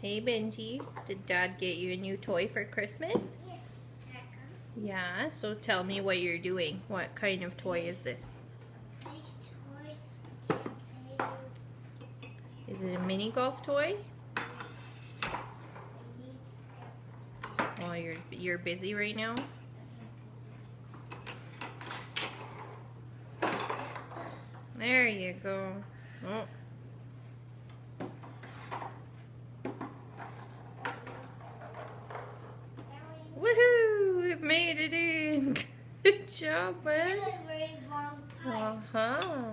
Hey Benji, did Dad get you a new toy for Christmas? Yes, Yeah, so tell me what you're doing. What kind of toy is this? big toy. I can't tell you. Is it a mini golf toy? I need Oh, you're busy right now? There you go. Oh. Woohoo! It made it in. Good job, bud. a very long pipe. Uh-huh.